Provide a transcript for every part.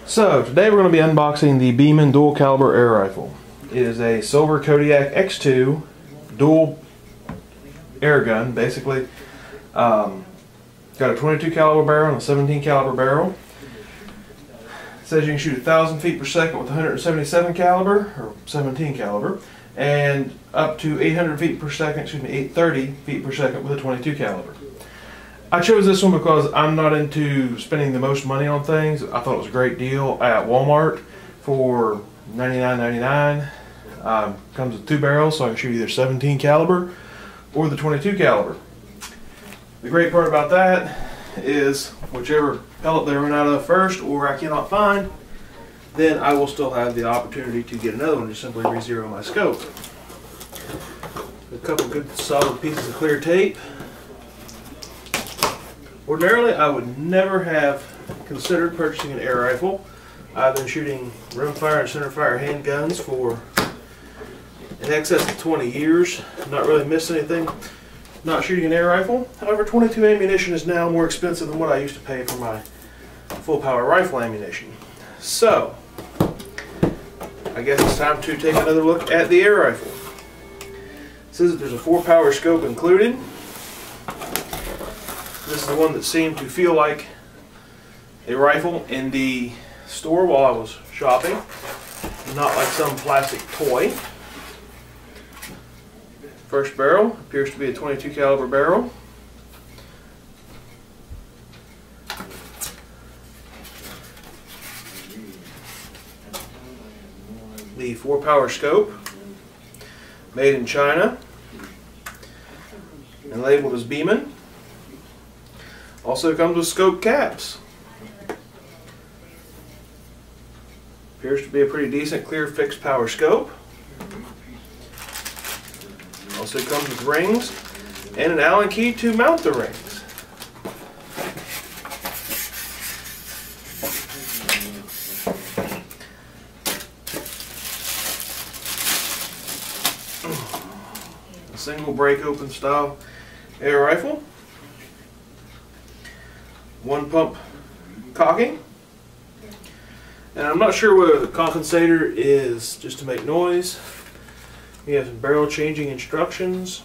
So today we're going to be unboxing the Beeman dual caliber air rifle. It is a silver Kodiak X2 dual air gun, basically. Got a 22 caliber barrel and a 17 caliber barrel. It says you can shoot 1,000 feet per second with 177 caliber or 17 caliber, and up to 800 feet per second, 830 feet per second with a 22 caliber. I chose this one because I'm not into spending the most money on things. I thought it was a great deal at Walmart for $99.99. Comes with two barrels, so I can shoot either 17 caliber or the 22 caliber. The great part about that is whichever pellet they run out of first or I cannot find, then I will still have the opportunity to get another one, just simply re-zero my scope. A couple good solid pieces of clear tape. Ordinarily, I would never have considered purchasing an air rifle. I've been shooting rimfire and centerfire handguns for in excess of 20 years. Not really missed anything not shooting an air rifle. However, 22 ammunition is now more expensive than what I used to pay for my full power rifle ammunition. So, I guess it's time to take another look at the air rifle. It says that there's a 4-power scope included. This is the one that seemed to feel like a rifle in the store while I was shopping, not like some plastic toy. First barrel appears to be a 22 caliber barrel. The 4-power scope, made in China and labeled as Beeman. Also comes with scope caps. Appears to be a pretty decent clear fixed power scope. Also comes with rings and an Allen key to mount the rings. A single break open style air rifle. 1-pump cocking, and I'm not sure whether the compensator is just to make noise. You have some barrel changing instructions,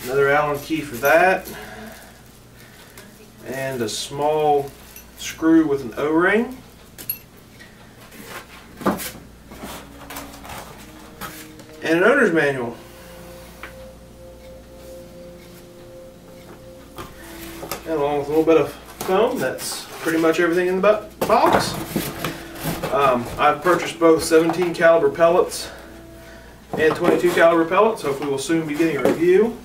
another Allen key for that, and a small screw with an O-ring. And an owner's manual. And along with a little bit of foam. That's pretty much everything in the box. I've purchased both 17 caliber pellets and 22 caliber pellets. Hopefully we'll soon be getting a review.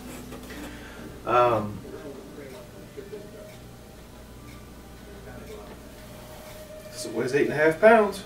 This weighs 8.5 pounds.